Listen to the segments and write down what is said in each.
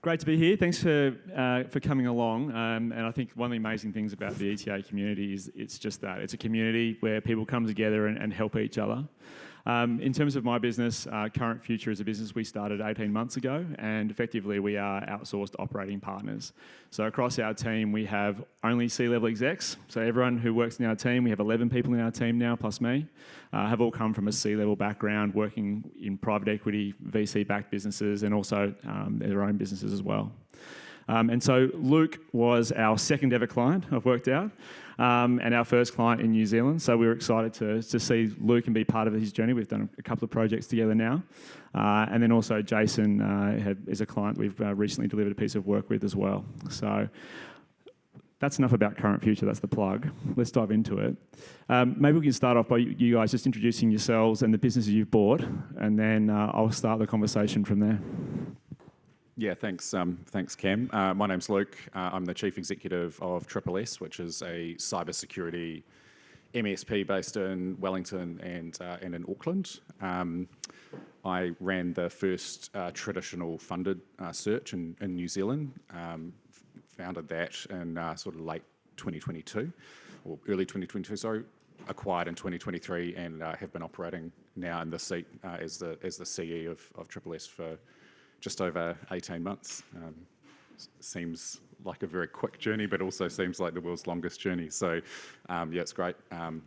Great to be here. Thanks for coming along. And I think one of the amazing things about the ETA community is it's just that. It's a community where people come together and help each other. In terms of my business, Current Future is a business we started 18 months ago, and effectively we are outsourced operating partners. So across our team, we have only C-level execs. So everyone who works in our team, we have 11 people in our team now, plus me, have all come from a C-level background, working in private equity, VC-backed businesses, and also their own businesses as well. And so Luke was our second ever client, I've worked out, and our first client in New Zealand. So we were excited to see Luke and be part of his journey. We've done a couple of projects together now. And then also Jason is a client we've recently delivered a piece of work with as well. So that's enough about Current Future, that's the plug. Let's dive into it. Maybe we can start off by you guys just introducing yourselves and the businesses you've bought, and then I'll start the conversation from there. Yeah, thanks Cam. My name's Luke. I'm the Chief Executive of S, which is a cybersecurity MSP based in Wellington and in Auckland. I ran the first traditional funded search in New Zealand, founded that in sort of late 2022, or early 2022, sorry, acquired in 2023, and have been operating now in this seat as the CE of S for just over 18 months. Seems like a very quick journey, but also seems like the world's longest journey. So yeah, it's great, and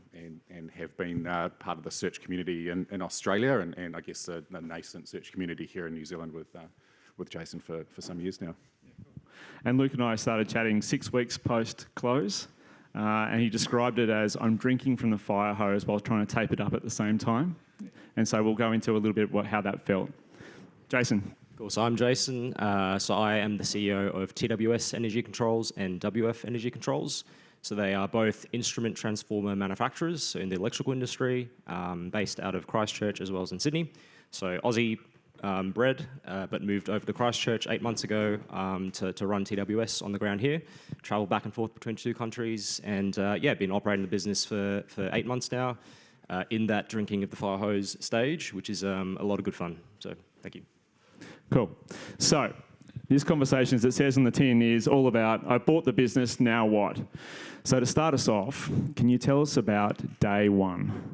have been part of the search community in Australia, and I guess the nascent search community here in New Zealand with Jason for some years now. And Luke and I started chatting 6 weeks post-close, and he described it as, I'm drinking from the fire hose while trying to tape it up at the same time. And so we'll go into a little bit how that felt. Jason. Cool. So I'm Jason. So I am the CEO of TWS Energy Controls and WF Energy Controls. So they are both instrument transformer manufacturers, so in the electrical industry, based out of Christchurch as well as in Sydney. So Aussie bred, but moved over to Christchurch 8 months ago to run TWS on the ground here. Traveled back and forth between 2 countries, and yeah, been operating the business for 8 months now, in that drinking of the fire hose stage, which is a lot of good fun. So thank you. Cool. So this conversation, as it says on the tin, is all about, I bought the business, now what? So to start us off, can you tell us about day one?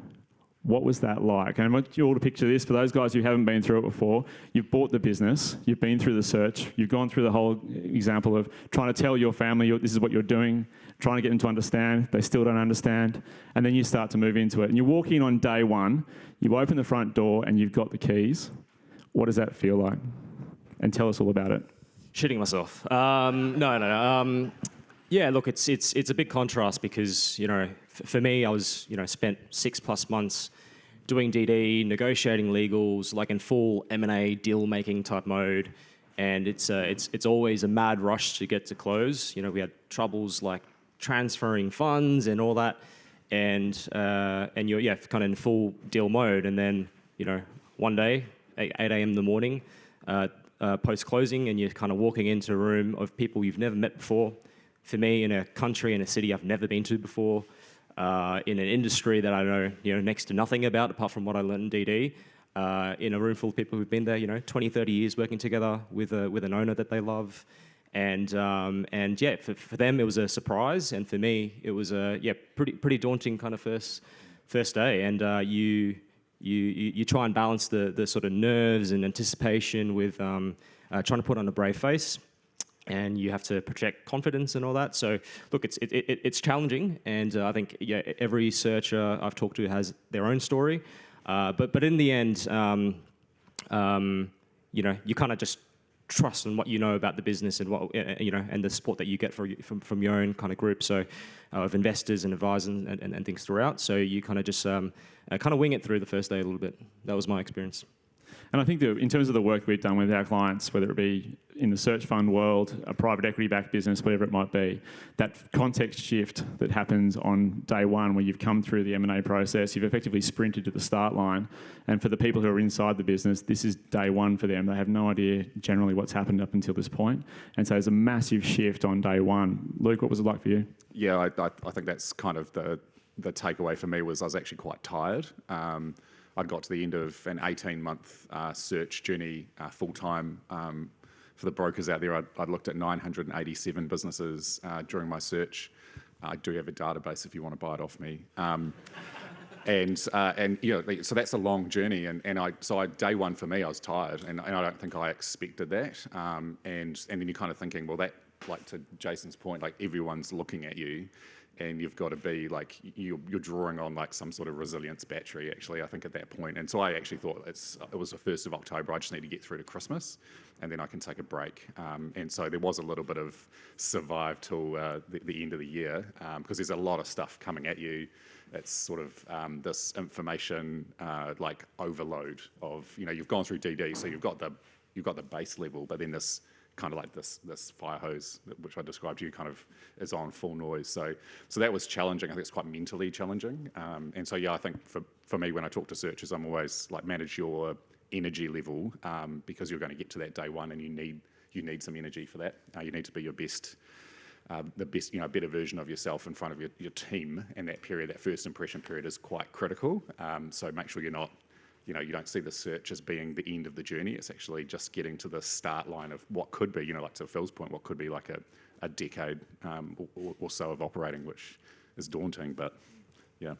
What was that like? And I want you all to picture this, for those guys who haven't been through it before. You've bought the business, you've been through the search, you've gone through the whole example of trying to tell your family this is what you're doing, trying to get them to understand, they still don't understand, and then you start to move into it. And you walk in on day one, you open the front door and you've got the keys. What does that feel like? And tell us all about it. Shitting myself. No. Yeah, look, it's a big contrast because, for me, I was, spent 6+ months doing DD, negotiating legals, like in full M&A deal-making type mode, and it's always a mad rush to get to close. We had troubles like transferring funds and all that, and you're kind of in full deal mode, and then one day, 8 a.m. in the morning, post-closing, and you're kind of walking into a room of people you've never met before. For me, in a country, in a city I've never been to before, in an industry that I know next to nothing about apart from what I learned in DD, in a room full of people who've been there 20, 30 years working together with an owner that they love. And yeah, for them it was a surprise, and for me it was a pretty daunting kind of first day. And you try and balance the sort of nerves and anticipation with trying to put on a brave face, and you have to project confidence and all that. So look, it's challenging, and I think every searcher I've talked to has their own story, but in the end, you kind of just trust in what you know about the business and what and the support that you get from your own kind of group, so of investors and advisors and things throughout. So you kind of just kind of wing it through the first day a little bit. That was my experience. And I think that in terms of the work we've done with our clients, whether it be in the search fund world, a private equity-backed business, whatever it might be, that context shift that happens on day one where you've come through the M&A process, you've effectively sprinted to the start line, and for the people who are inside the business, this is day one for them. They have no idea generally what's happened up until this point, and so there's a massive shift on day one. Luke, what was it like for you? Yeah, I think that's kind of the takeaway for me was I was actually quite tired. I'd got to the end of an 18-month search journey full-time for the brokers out there, I'd looked at 987 businesses during my search. I do have a database if you want to buy it off me. And you know, so that's a long journey, and day one for me, I was tired, and I don't think I expected that. And then you're kind of thinking, well, that, like to Jason's point, like everyone's looking at you, and you've got to be like you're drawing on like some sort of resilience battery. Actually, I think at that point, and so I actually thought it was the 1st of October. I just need to get through to Christmas, and then I can take a break. And so there was a little bit of survive till the end of the year, because there's a lot of stuff coming at you. It's sort of this information like overload of, you know, you've gone through DD, so you've got the base level, but then this kind of like this fire hose, which I described to you, kind of is on full noise. So that was challenging. I think it's quite mentally challenging. And so yeah, I think for me, when I talk to searchers, I'm always like, manage your energy level, because you're going to get to that day one, and you need some energy for that. You need to be your best. The best, you know, better version of yourself in front of your team, and that period, that first impression period, is quite critical. So make sure you're not, you know, you don't see the search as being the end of the journey. It's actually just getting to the start line of what could be, you know, like to Phil's point, what could be like a decade or so of operating, which is daunting, but yeah.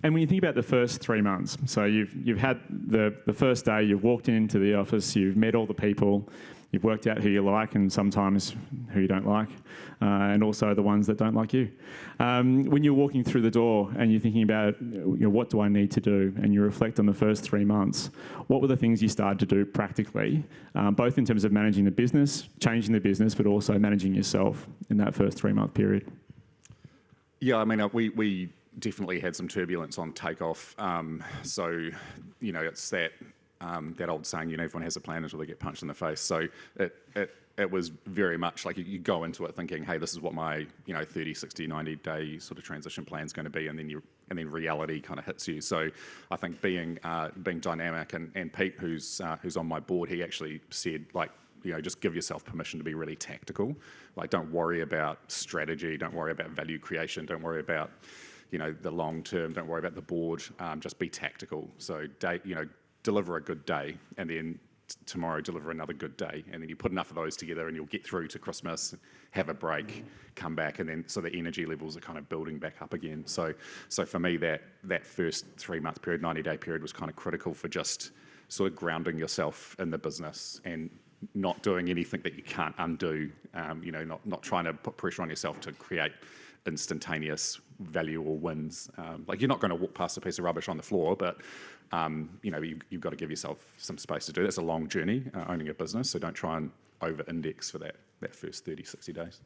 And when you think about the first 3 months, so you've had the first day, you've walked into the office, you've met all the people, you've worked out who you like and sometimes who you don't like, and also the ones that don't like you. When you're walking through the door and you're thinking about, you know, what do I need to do, and you reflect on the first 3 months, what were the things you started to do practically, both in terms of managing the business, changing the business, but also managing yourself in that first 3 month period? Yeah, I mean, we definitely had some turbulence on takeoff. So, you know, it's that old saying, you know, everyone has a plan until they get punched in the face. So it was very much like you go into it thinking, hey, this is what my, you know, 30, 60, 90 day sort of transition plan is going to be, and then reality kind of hits you. So I think being dynamic, and Pete, who's on my board, he actually said, like, you know, just give yourself permission to be really tactical. Like, don't worry about strategy, don't worry about value creation, don't worry about, you know, the long term, don't worry about the board, just be tactical. So deliver a good day, and then tomorrow deliver another good day, and then you put enough of those together and you'll get through to Christmas, have a break, come back, and then so the energy levels are kind of building back up again. So for me, that first 3 month period, 90-day period, was kind of critical for just sort of grounding yourself in the business and not doing anything that you can't undo. You know, not trying to put pressure on yourself to create instantaneous value or wins. Like, you're not going to walk past a piece of rubbish on the floor, but you know, you've got to give yourself some space to do that. It's a long journey, owning a business, so don't try and over-index for that first 30, 60 days.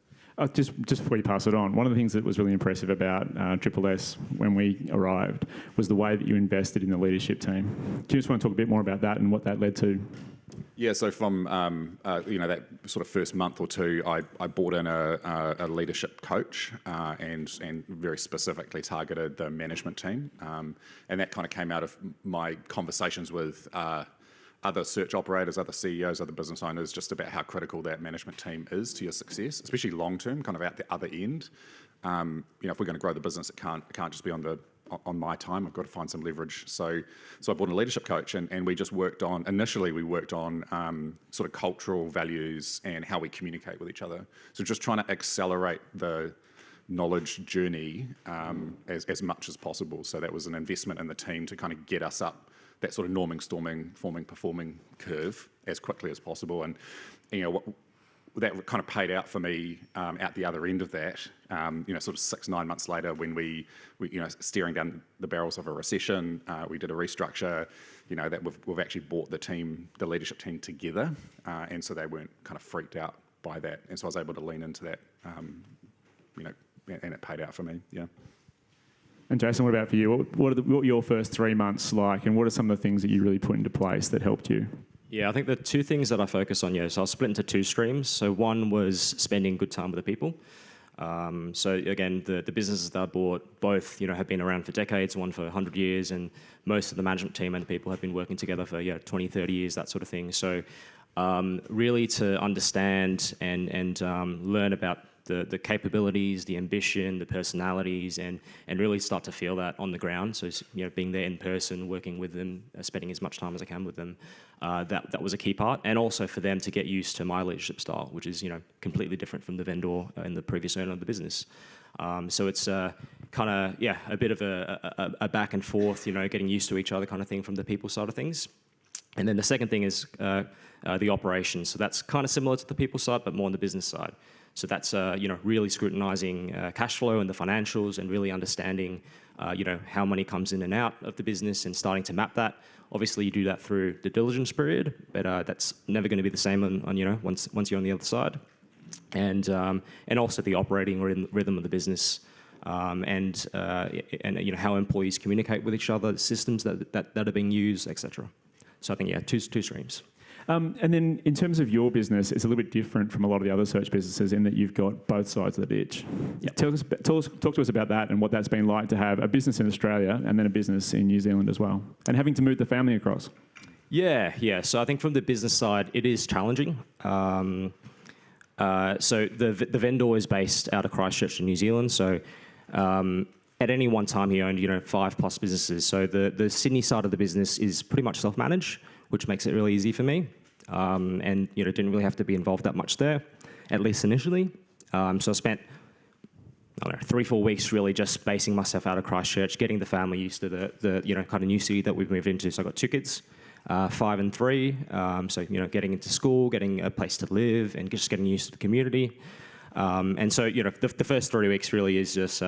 Just before you pass it on, one of the things that was really impressive about Triple S when we arrived was the way that you invested in the leadership team. Do you just want to talk a bit more about that and what that led to? Yeah, so from you know, that sort of first month or two, I brought in a leadership coach and very specifically targeted the management team, and that kind of came out of my conversations with other search operators, other CEOs, other business owners, just about how critical that management team is to your success, especially long term, kind of out the other end. You know, if we're going to grow the business, it can't just be on my time. I've got to find some leverage. So I brought in a leadership coach, and we just worked on sort of cultural values and how we communicate with each other. So just trying to accelerate the knowledge journey as much as possible. So that was an investment in the team to kind of get us up that sort of norming, storming, forming, performing curve as quickly as possible. And, you know, that kind of paid out for me out the other end of that. You know, sort of 6-9 months later, when we you know, staring down the barrels of a recession, we did a restructure. You know, that we've actually brought the leadership team together, and so they weren't kind of freaked out by that. And so I was able to lean into that. You know, and it paid out for me. Yeah. And Jason, what about for you? What were your first 3 months like, and what are some of the things that you really put into place that helped you? Yeah, I think the two things that I focus on, so I'll split into two streams. So one was spending good time with the people. So again, the businesses that I bought, both, you know, have been around for decades, one for 100 years, and most of the management team and the people have been working together for 20, 30 years, that sort of thing. So really to understand and learn about the capabilities, the ambition, the personalities, and really start to feel that on the ground. So being there in person, working with them, spending as much time as I can with them, that was a key part. And also for them to get used to my leadership style, which is completely different from the vendor and the previous owner of the business. So it's kind of a bit of a back and forth, getting used to each other kind of thing from the people side of things. And then the second thing is the operations. So that's kind of similar to the people side, but more on the business side. So that's really scrutinizing cash flow and the financials, and really understanding how money comes in and out of the business, and starting to map that. Obviously, you do that through the diligence period, but that's never going to be the same on once you're on the other side. And also the operating rhythm of the business, and how employees communicate with each other, the systems that are being used, etc. So I think two streams. And then in terms of your business, it's a little bit different from a lot of the other search businesses in that you've got both sides of the ditch. Yep. Talk to us about that and what that's been like to have a business in Australia and then a business in New Zealand as well, and having to move the family across. Yeah. So I think from the business side, it is challenging. So the vendor is based out of Christchurch in New Zealand. So at any one time, he owned 5+ businesses. So the Sydney side of the business is pretty much self-managed, which makes it really easy for me. And didn't really have to be involved that much there, at least initially. So I spent 3-4 weeks really just basing myself out of Christchurch, getting the family used to the kind of new city that we've moved into. So I've got 2 kids, 5 and 3. So getting into school, getting a place to live, and just getting used to the community. And so the first 3 weeks really is just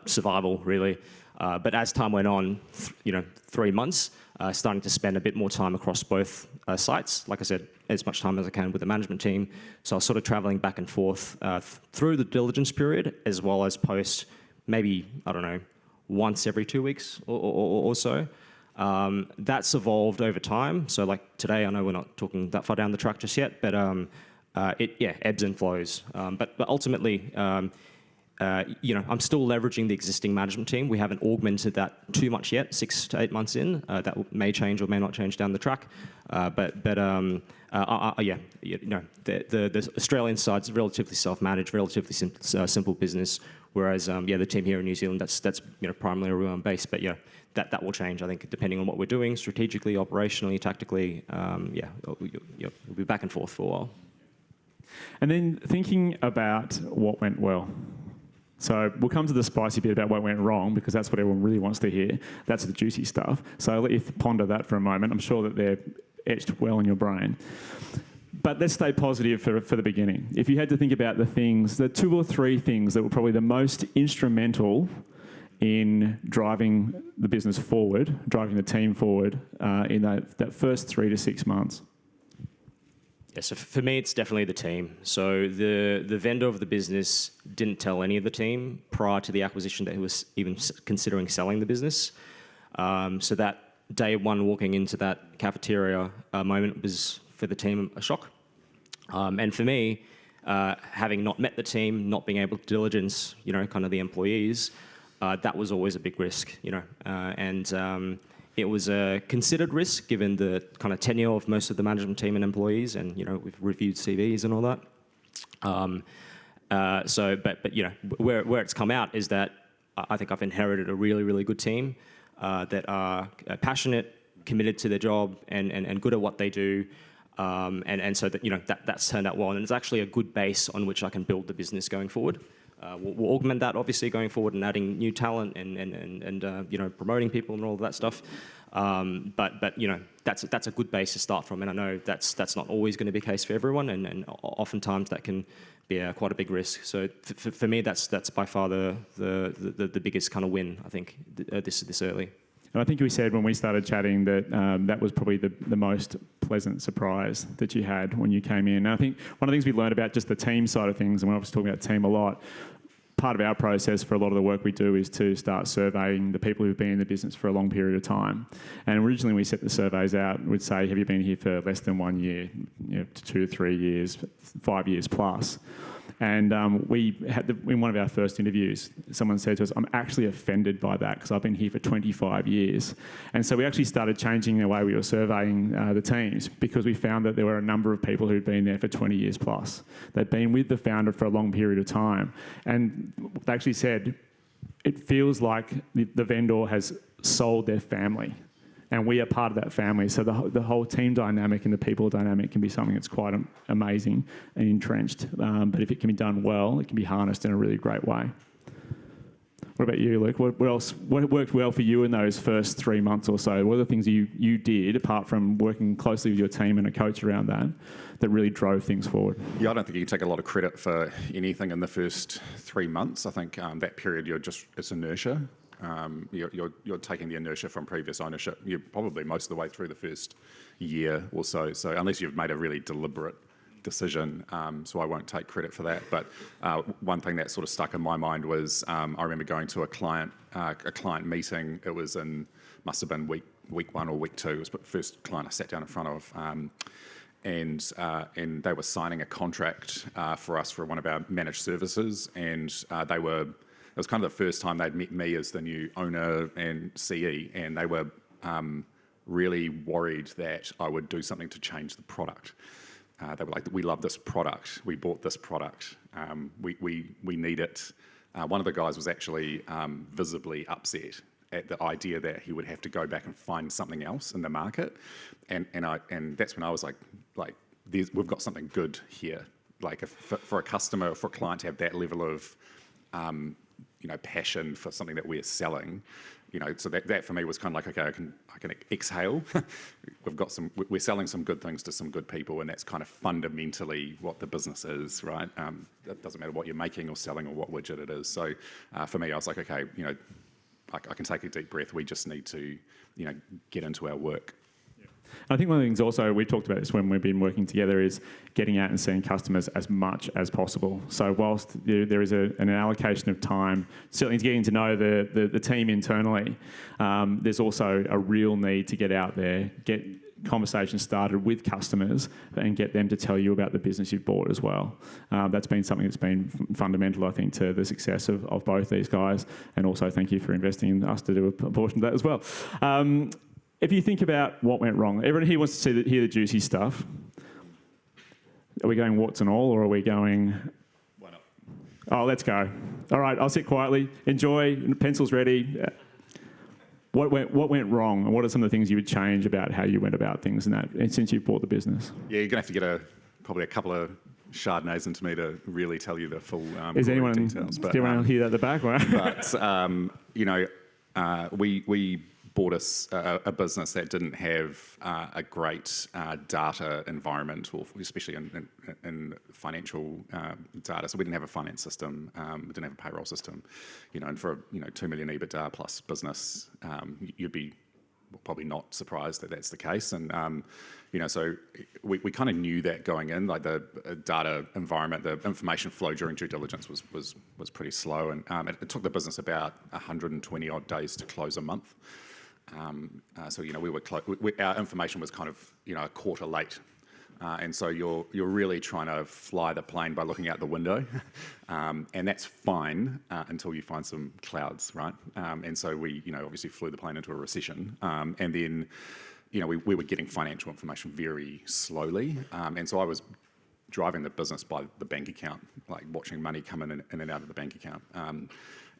survival, really. But as time went on, 3 months, starting to spend a bit more time across both sites. Like I said, as much time as I can with the management team. So I was sort of traveling back and forth through the diligence period, as well as post, maybe, once every 2 weeks or so. That's evolved over time. So like today, I know we're not talking that far down the track just yet, but it ebbs and flows. But ultimately, I'm still leveraging the existing management team. We haven't augmented that too much yet, 6 to 8 months in. That may change or may not change down the track. The Australian side's relatively self-managed, relatively simple business, whereas the team here in New Zealand, that's primarily based. But that will change, I think, depending on what we're doing strategically, operationally, tactically. We'll be back and forth for a while. And then thinking about what went well. So we'll come to the spicy bit about what went wrong, because that's what everyone really wants to hear. That's the juicy stuff. So I'll let you ponder that for a moment. I'm sure that they're etched well in your brain. But let's stay positive for the beginning. If you had to think about the 2 or 3 things that were probably the most instrumental in driving the business forward, driving the team forward in that first 3 to 6 months. Yeah, so for me, it's definitely the team. So the vendor of the business didn't tell any of the team prior to the acquisition that he was even considering selling the business. So that day one walking into that cafeteria moment was, for the team, a shock. And for me, having not met the team, not being able to diligence, kind of the employees, that was always a big risk, and it was a considered risk given the kind of tenure of most of the management team and employees, and we've reviewed CVs and all that. But where it's come out is that I think I've inherited a really, really good team that are passionate, committed to their job, and good at what they do. And so that's turned out well, and it's actually a good base on which I can build the business going forward. We'll augment that obviously going forward and adding new talent and promoting people and all of that stuff. But that's a good base to start from, and I know that's not always going to be the case for everyone, and oftentimes that can be quite a big risk. So for me, that's by far the biggest kind of win, I think, this early. And I think we said when we started chatting that that was probably the most pleasant surprise that you had when you came in. And I think one of the things we learned about just the team side of things, and we're obviously talking about team a lot, part of our process for a lot of the work we do is to start surveying the people who've been in the business for a long period of time. And originally we set the surveys out, we'd say, have you been here for less than 1 year, 2 to 3 years, 5 years plus? And we had in one of our first interviews, someone said to us, "I'm actually offended by that because I've been here for 25 years." And so we actually started changing the way we were surveying the teams, because we found that there were a number of people who'd been there for 20 years plus. They'd been with the founder for a long period of time. And they actually said, it feels like the vendor has sold their family, and we are part of that family. So the whole team dynamic and the people dynamic can be something that's quite amazing and entrenched. But if it can be done well, it can be harnessed in a really great way. What about you, Luke? What else? What worked well for you in those first 3 months or so? What are the things you did, apart from working closely with your team and a coach around that really drove things forward? Yeah, I don't think you can take a lot of credit for anything in the first 3 months. I think that period it's inertia. You're taking the inertia from previous ownership. You're probably most of the way through the first year or so. So unless you've made a really deliberate decision, so I won't take credit for that. But one thing that sort of stuck in my mind was I remember going to a client meeting. It was must have been week 1 or week 2. It was the first client I sat down in front of. And they were signing a contract for us for one of our managed services, and it was kind of the first time they'd met me as the new owner and CE, and they were really worried that I would do something to change the product. They were like, "We love this product. We bought this product. We need it." One of the guys was actually visibly upset at the idea that he would have to go back and find something else in the market, and that's when I was like, we've got something good here. Like for a customer, for a client to have that level of passion for something that we're selling, so that for me was kind of like, okay, I can exhale. We're selling some good things to some good people, and that's kind of fundamentally what the business is, right? It doesn't matter what you're making or selling or what widget it is. So for me, I was like, okay, I can take a deep breath. We just need to, get into our work. I think one of the things also, we talked about this when we've been working together, is getting out and seeing customers as much as possible. So whilst there is an allocation of time, certainly to getting to know the team internally, there's also a real need to get out there, get conversations started with customers and get them to tell you about the business you've bought as well. That's been something that's been fundamental, I think, to the success of both these guys. And also thank you for investing in us to do a portion of that as well. If you think about what went wrong, everyone here wants to hear the juicy stuff. Are we going warts and all, or are we going... Why not? Oh, let's go. All right, I'll sit quietly. Enjoy. Pencils ready. What went wrong, and what are some of the things you would change about how you went about things and since you bought the business? Yeah, you're going to have to get probably a couple of Chardonnays into me to really tell you the full Is anyone details. But, anyone hear that at the back? But we bought a business that didn't have a great data environment, or especially in financial data. So we didn't have a finance system, we didn't have a payroll system, and for a 2 million EBITDA plus business, you'd be probably not surprised that that's the case. And so we kind of knew that going in, like the data environment, the information flow during due diligence was pretty slow, and it took the business about 120 odd days to close a month. So we were our information was kind of a quarter late, and so you're really trying to fly the plane by looking out the window, and that's fine until you find some clouds, right? And so we obviously flew the plane into a recession, and then we were getting financial information very slowly, and so I was driving the business by the bank account, like watching money come in and out of the bank account,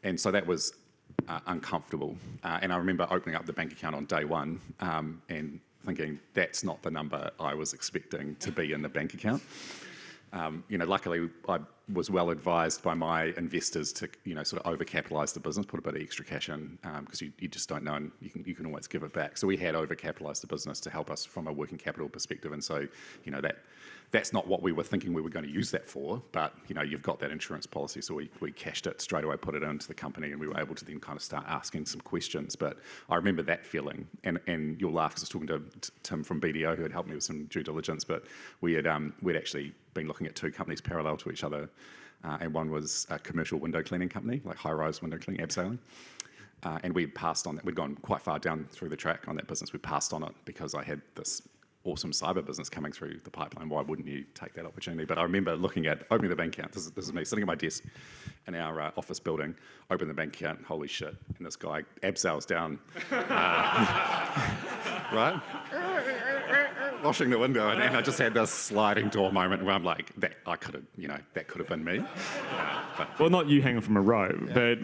and so that was uncomfortable. And I remember opening up the bank account on day one and thinking, that's not the number I was expecting to be in the bank account. Luckily, I was well advised by my investors to, sort of overcapitalise the business, put a bit of extra cash in, because you just don't know, and you can always give it back. So we had overcapitalised the business to help us from a working capital perspective, and so that's not what we were thinking we were going to use that for, but you've got that insurance policy, so we cashed it straight away, put it into the company, and we were able to then kind of start asking some questions. But I remember that feeling, and you'll laugh because I was talking to Tim from BDO, who had helped me with some due diligence, but we'd actually been looking at two companies parallel to each other, and one was a commercial window cleaning company, like high-rise window cleaning, abseiling. And we'd passed on that. We'd gone quite far down through the track on that business. We passed on it because I had this awesome cyber business coming through the pipeline. Why wouldn't you take that opportunity? But I remember looking at opening the bank account. This is me sitting at my desk in our office building, open the bank account, holy shit. And this guy abseils down, right? Washing the window, and I just had this sliding door moment where I'm like, that could have been me. Well, not you hanging from a rope, but...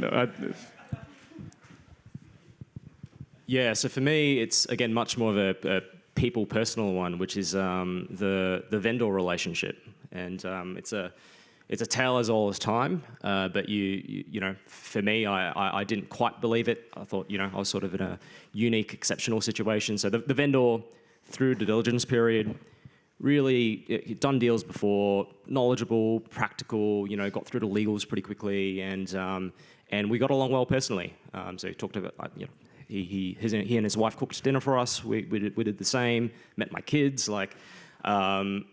Yeah, so for me, it's, again, much more of a people personal one, which is the vendor relationship. And it's a tale as old as time, but you know, for me, I didn't quite believe it. I thought, you know, I was sort of in a unique, exceptional situation. So the vendor, through the diligence period, really done deals before, knowledgeable, practical, you know, got through the legals pretty quickly, and we got along well personally. So he talked about, you know, he and his wife cooked dinner for us. We did the same. Met my kids, like, and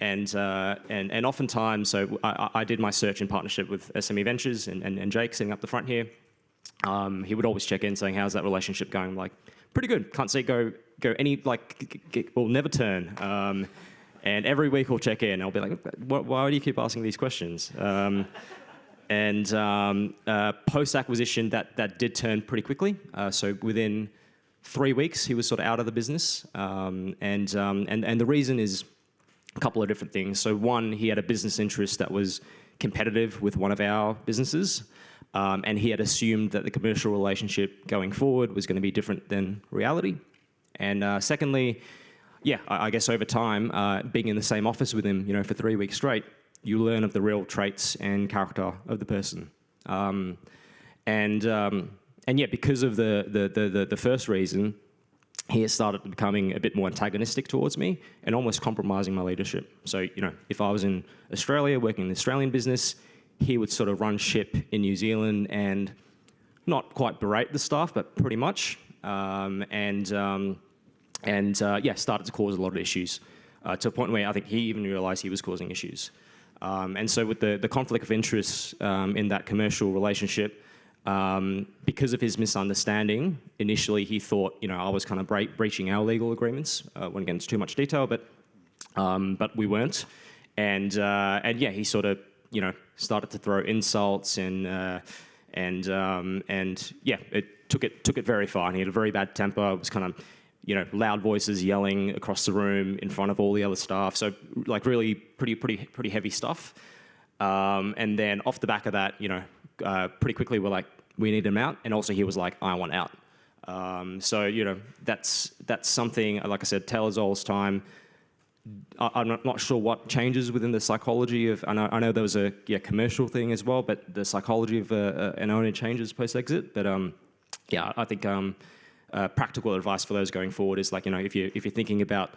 oftentimes, so I did my search in partnership with SME Ventures and Jake sitting up the front here. He would always check in saying, "How's that relationship going?" I'm like, pretty good. Can't see it go any, like, will never turn. And every week he'll check in. I'll be like, why do you keep asking these questions? And post-acquisition, that did turn pretty quickly. So within 3 weeks, he was sort of out of the business. And the reason is a couple of different things. So one, he had a business interest that was competitive with one of our businesses. And he had assumed that the commercial relationship going forward was going to be different than reality. And secondly, yeah, I guess over time, being in the same office with him, you know, for 3 weeks straight, you learn of the real traits and character of the person. And yeah, because of the first reason, he has started becoming a bit more antagonistic towards me and almost compromising my leadership. So, you know, if I was in Australia working in the Australian business, he would sort of run ship in New Zealand and not quite berate the staff, but pretty much. Yeah, started to cause a lot of issues to a point where I think he even realized he was causing issues. And so with the conflict of interest in that commercial relationship, because of his misunderstanding, initially he thought, you know, I was kind of breaching our legal agreements. Won't get into too much detail, but we weren't. And yeah, he sort of, you know, started to throw insults and yeah, it took it very far. And he had a very bad temper. It was kind of, you know, loud voices yelling across the room in front of all the other staff. So like really pretty heavy stuff. And then off the back of that, you know, pretty quickly we're like, we need him out. And also he was like, I want out. So, you know, that's something, like I said, tale as old as time. I'm not sure what changes within the psychology of, I know there was a commercial thing as well, but the psychology of an owner changes post-exit. But yeah, I think practical advice for those going forward is, like, you know, if you're thinking about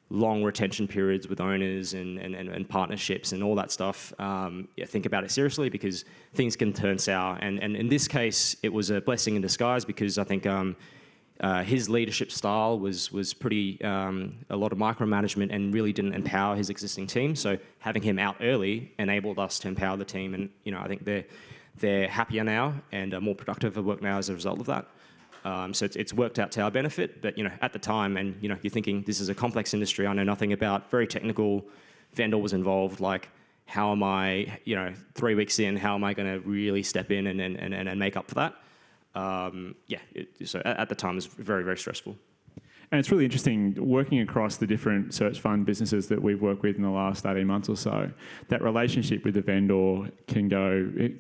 long retention periods with owners and partnerships and all that stuff, yeah, think about it seriously, because things can turn sour. And in this case, it was a blessing in disguise, because I think his leadership style was pretty a lot of micromanagement and really didn't empower his existing team. So having him out early enabled us to empower the team, and, you know, I think they're happier now and more productive at work now as a result of that. So it's worked out to our benefit, but, you know, at the time, and, you know, you're thinking this is a complex industry I know nothing about, very technical, vendor was involved, like, how am I, you know, 3 weeks in, how am I going to really step in and make up for that? Yeah, so at the time it was very, very stressful. And it's really interesting working across the different search fund businesses that we've worked with in the last 18 months or so. That relationship with the vendor it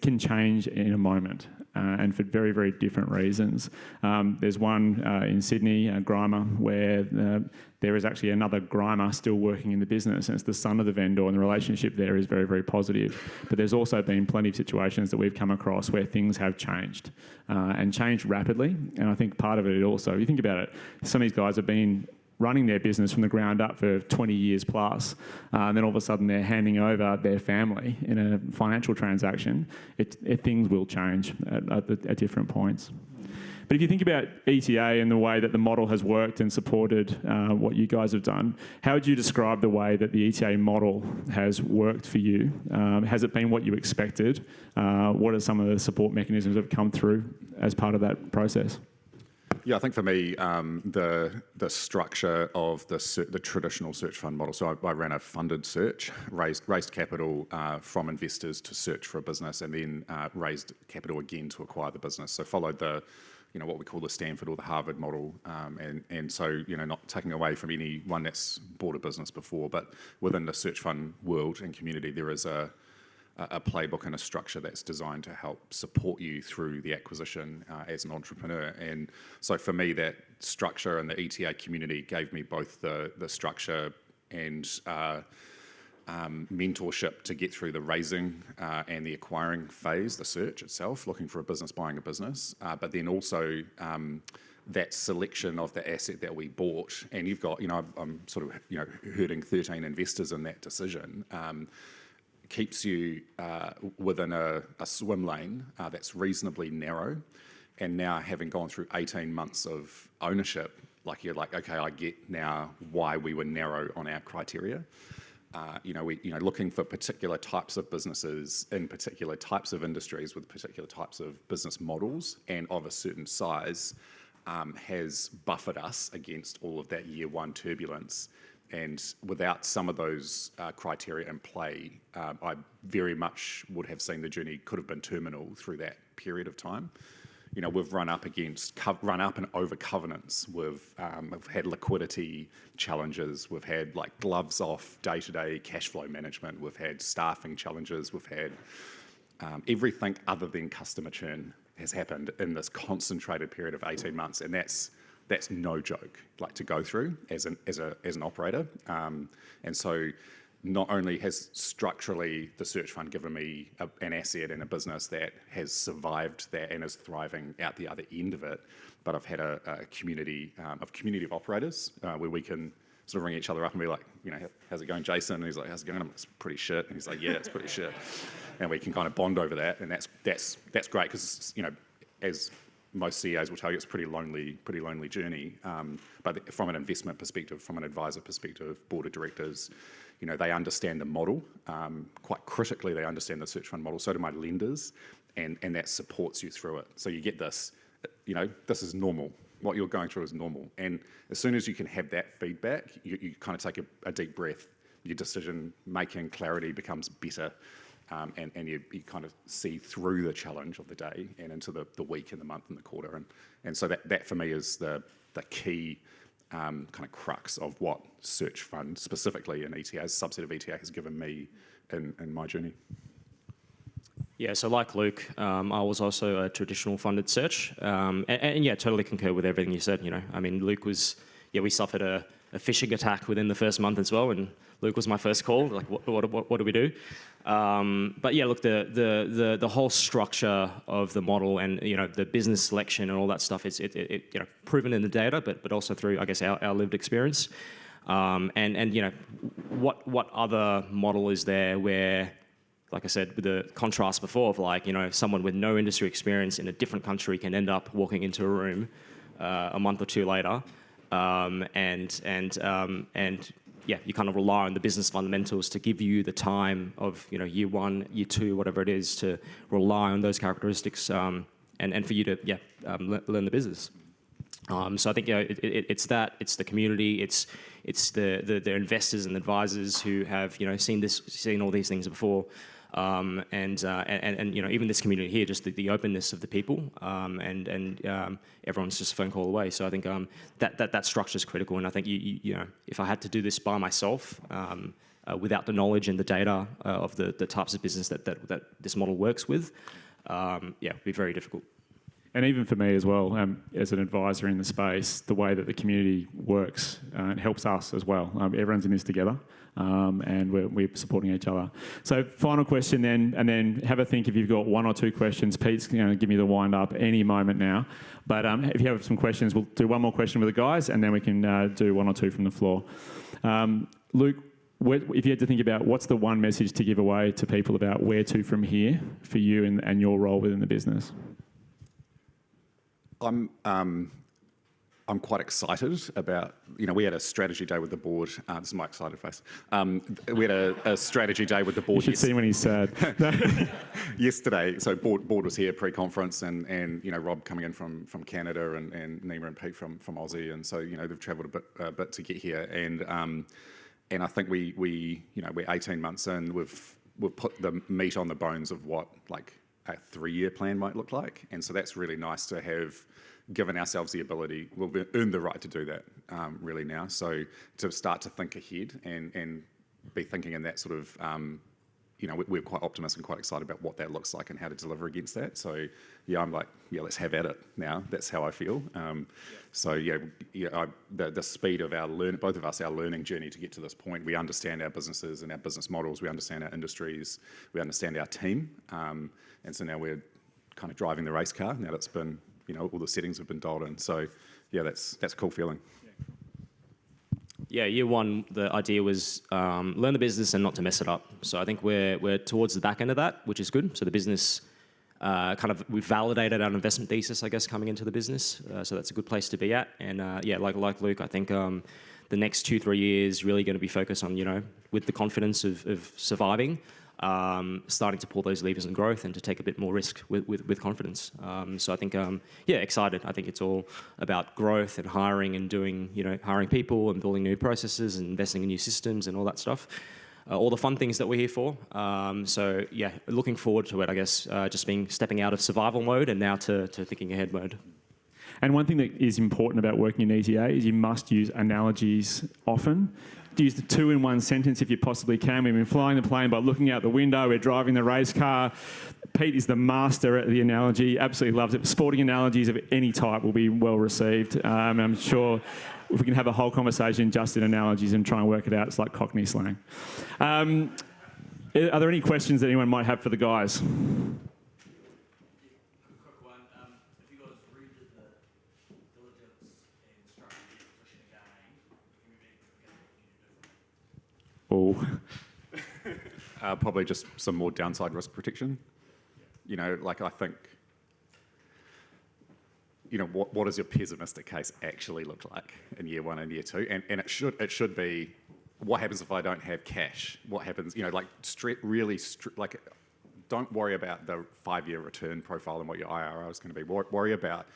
can change in a moment, and for very, very different reasons. There's one in Sydney, Grimer, where there is actually another Grimer still working in the business, and it's the son of the vendor, and the relationship there is very, very positive. But there's also been plenty of situations that we've come across where things have changed, and changed rapidly. And I think part of it also, if you think about it, some of these guys have been running their business from the ground up for 20 years plus, and then all of a sudden they're handing over their family in a financial transaction. Things will change at different points. But if you think about ETA and the way that the model has worked and supported what you guys have done, how would you describe the way that the ETA model has worked for you? Has it been what you expected? What are some of the support mechanisms that have come through as part of that process? Yeah, I think for me, the structure of the traditional search fund model. So I ran a funded search, raised capital from investors to search for a business, and then raised capital again to acquire the business. So followed what we call the Stanford or the Harvard model, and so not taking away from anyone that's bought a business before, but within the search fund world and community, there is a playbook and a structure that's designed to help support you through the acquisition as an entrepreneur. And so for me, that structure and the ETA community gave me both the structure and mentorship to get through the raising and the acquiring phase, the search itself, looking for a business, buying a business, but then also that selection of the asset that we bought. And you've got, I'm sort of, herding 13 investors in that decision. Keeps you within a swim lane that's reasonably narrow, and now having gone through 18 months of ownership, you're like, okay, I get now why we were narrow on our criteria. Looking for particular types of businesses in particular types of industries with particular types of business models and of a certain size has buffered us against all of that year one turbulence. And without some of those criteria in play, I very much would have seen the journey could have been terminal through that period of time. We've run up and over covenants. We've had liquidity challenges. We've had gloves off day-to-day cash flow management. We've had staffing challenges. We've had everything other than customer churn has happened in this concentrated period of 18 months, and that's no joke, to go through as an operator. And so not only has structurally the search fund given me an asset and a business that has survived that and is thriving out the other end of it, but I've had a community of operators where we can sort of ring each other up and be like, how's it going, Jason? And he's like, how's it going? I'm like, it's pretty shit. And he's like, yeah, it's pretty shit. And we can kind of bond over that, and that's great because as most CEOs will tell you, it's a pretty lonely journey. But from an investment perspective, from an advisor perspective, board of directors, they understand the model. Quite critically, they understand the search fund model. So do my lenders, and that supports you through it. So you get this, this is normal. What you're going through is normal. And as soon as you can have that feedback, you kind of take a deep breath. Your decision-making clarity becomes better. And you kind of see through the challenge of the day and into the week and the month and the quarter. And so that for me is the key kind of crux of what search fund, specifically an ETA, subset of ETA, has given me in my journey. Yeah, so like Luke, I was also a traditional funded search. And yeah, totally concur with everything you said. Luke was, we suffered a phishing attack within the first month as well, and Luke was my first call. Like, what do we do? But yeah, look, the whole structure of the model and the business selection and all that stuff, it's proven in the data, but also through, I guess, our lived experience. And what other model is there where, like I said, with the contrast before of someone with no industry experience in a different country can end up walking into a room a month or two later, and yeah, you kind of rely on the business fundamentals to give you the time of year one, year two, whatever it is, to rely on those characteristics, and for you to learn the business. So I think it's the community, it's the investors and investors who have seen all these things before. And even this community here, just the openness of the people, and everyone's just a phone call away. So I think that structure is critical. And I think if I had to do this by myself, without the knowledge and the data of the types of business that this model works with, it'd be very difficult. And even for me as well, as an advisor in the space, the way that the community works, it helps us as well. Everyone's in this together, and we're supporting each other. So final question then, and then have a think if you've got one or two questions. Pete's going to give me the wind up any moment now. But if you have some questions, we'll do one more question with the guys, and then we can do one or two from the floor. Luke, if you had to think about what's the one message to give away to people about where to from here for you and your role within the business? I'm quite excited about, we had a strategy day with the board. This is my excited face. We had a strategy day with the board. You should see when he's sad. Yesterday. So board was here pre-conference, and Rob coming in from Canada, and Nima and Pete from Aussie, and so they've travelled a bit to get here, and I think we're 18 months in. We've put the meat on the bones of what like a 3-year plan might look like, and so that's really nice to have given ourselves the ability. We've earned the right to do that really now. So to start to think ahead and be thinking in that sort of, we're quite optimistic and quite excited about what that looks like and how to deliver against that. So yeah, I'm like, yeah, let's have at it now. That's how I feel. So the speed of our both of us, our learning journey to get to this point. We understand our businesses and our business models. We understand our industries. We understand our team. And so now we're kind of driving the race car. Now that's been, all the settings have been dialed in. So yeah, that's a cool feeling. Yeah, year one, the idea was learn the business and not to mess it up. So I think we're towards the back end of that, which is good. So the business, we've validated our investment thesis, I guess, coming into the business. So that's a good place to be at. And like Luke, I think the next 2-3 years really going to be focused on, with the confidence of surviving, starting to pull those levers in growth and to take a bit more risk with confidence. So I think, excited. I think it's all about growth and hiring and doing, hiring people and building new processes and investing in new systems and all that stuff. All the fun things that we're here for. So yeah, looking forward to it, I guess, stepping out of survival mode and now to thinking ahead mode. And one thing that is important about working in ETA is you must use analogies often. Use the 2 in 1 sentence if you possibly can. We've been flying the plane by looking out the window. We're driving the race car. Pete is the master at the analogy. Absolutely loves it. Sporting analogies of any type will be well received. I'm sure if we can have a whole conversation just in analogies and try and work it out, it's like Cockney slang. Are there any questions that anyone might have for the guys? Probably just some more downside risk protection. I think, what does your pessimistic case actually look like in year 1 and year 2? And it should be, what happens if I don't have cash? What happens, don't worry about the 5-year return profile and what your IRR is going to be. Worry about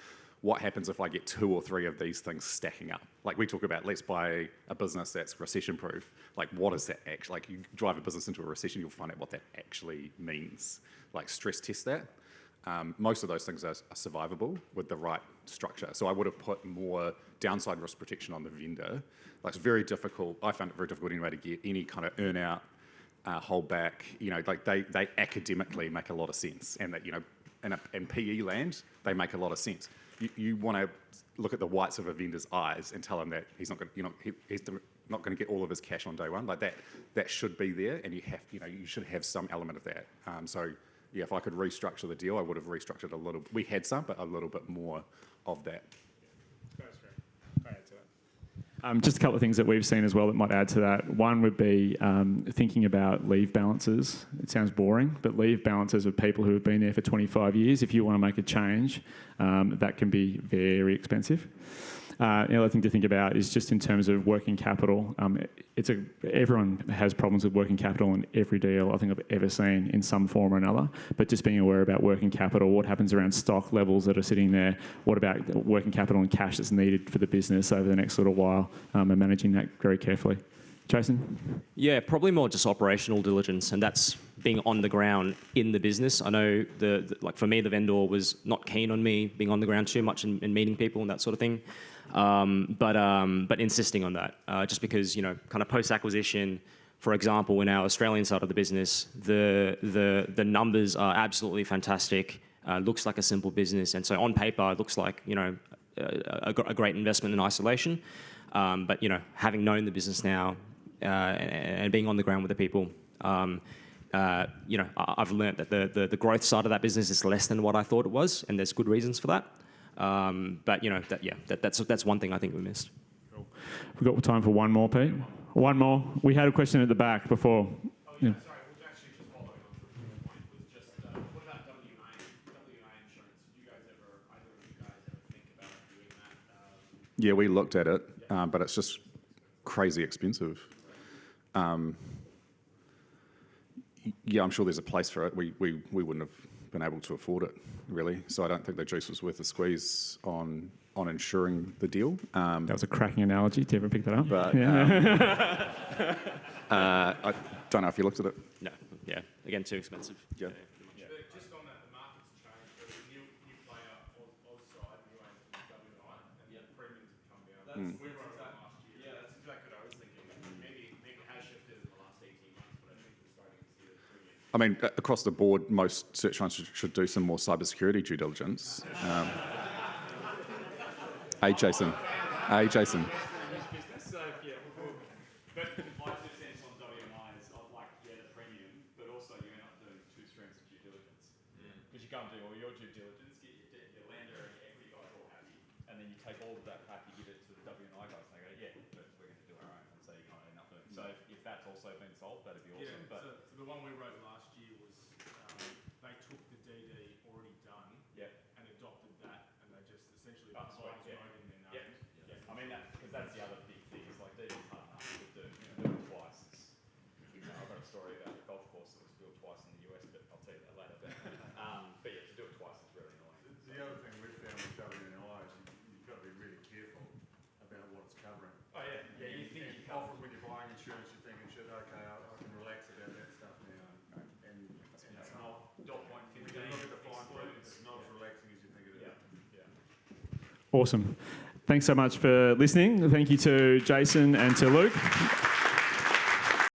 what happens if I get 2 or 3 of these things stacking up. Like we talk about, let's buy a business that's recession-proof. Like what is that actually, like you drive a business into a recession, you'll find out what that actually means. Like stress test that. Most of those things are survivable with the right structure. So I would have put more downside risk protection on the vendor. Like it's very difficult, I found it very difficult anyway to get any kind of earn out, hold back. Like they academically make a lot of sense. And that, in PE land, they make a lot of sense. You want to look at the whites of a vendor's eyes and tell him that he's not going to get all of his cash on day one. Like that should be there, and you should have some element of that. So yeah, if I could restructure the deal, I would have restructured a little. We had some, but a little bit more of that. Just a couple of things that we've seen as well that might add to that. One would be thinking about leave balances. It sounds boring, but leave balances of people who have been there for 25 years, if you want to make a change, that can be very expensive. The other thing to think about is just in terms of working capital. Everyone has problems with working capital in every deal I think I've ever seen in some form or another. But just being aware about working capital, what happens around stock levels that are sitting there, what about working capital and cash that's needed for the business over the next little while, and managing that very carefully. Jason? Yeah, probably more just operational diligence, and that's being on the ground in the business. I know like for me, the vendor was not keen on me being on the ground too much and meeting people and that sort of thing. But insisting on that, just because kind of post-acquisition, for example, in our Australian side of the business, the numbers are absolutely fantastic. Looks like a simple business, and so on paper, it looks like a great investment in isolation. But having known the business now and being on the ground with the people, I've learned that the growth side of that business is less than what I thought it was, and there's good reasons for that. But that's one thing I think we missed. Cool. We've got time for one more, Pete. One more. We had a question at the back before. Oh, yeah, sorry. We're actually just following on from your point. Was just what about WI insurance? Did you guys either of you guys ever think about doing that? Yeah, we looked at it, but it's just crazy expensive. Yeah, I'm sure there's a place for it. We wouldn't have been able to afford it, really. So I don't think the juice was worth the squeeze on ensuring the deal. That was a cracking analogy. Did you ever pick that up? But I don't know if you looked at it. No, yeah, again, too expensive. Yeah. Just on that, the market's changed. There's a new player, Oz side, new owner from WNI, and the premiums have come down. We wrote it last year. Yeah, that's exactly what I was thinking. Maybe it has shifted in the last 18 months, but I think we're starting to see the premiums. I mean, across the board, most search funds should do some more cybersecurity due diligence. Hey, Jason. Hey, Jason. Business, so yeah. But my 2 cents on WMI is I'd like to get a premium, but also you end up doing 2 streams of due diligence. Because you can't do all your due diligence, get your lender and your equity guys all happy, and then you take all of that crap, you give it to the WMI guys, and they go, yeah, but we're going to do our own, and so you kind of end up doing. So if that's also been solved, that'd be awesome. Yeah, But so the one we wrote last year was they took the DD already done yeah, and adopted that, and they just essentially That's the right, clients yeah. wrote in their yeah, names. yeah. I mean, because that's the other big thing. Is like DD's hard enough to do. Do it twice. I've got a story about the golf course that was built twice in the US, but I'll tell you that later. But yeah, to do it twice is really annoying. The other thing we've found with WNI is you've got to be really careful about what it's covering. Oh yeah, yeah. You think you can't. Often when you're buying insurance, you're thinking, shit, okay, I can relax about that stuff now. And it's not. Dot point When you look at the fine print, it's not as relaxing as you think it is. Yeah, yeah. Awesome. Thanks so much for listening. Thank you to Jason and to Luke.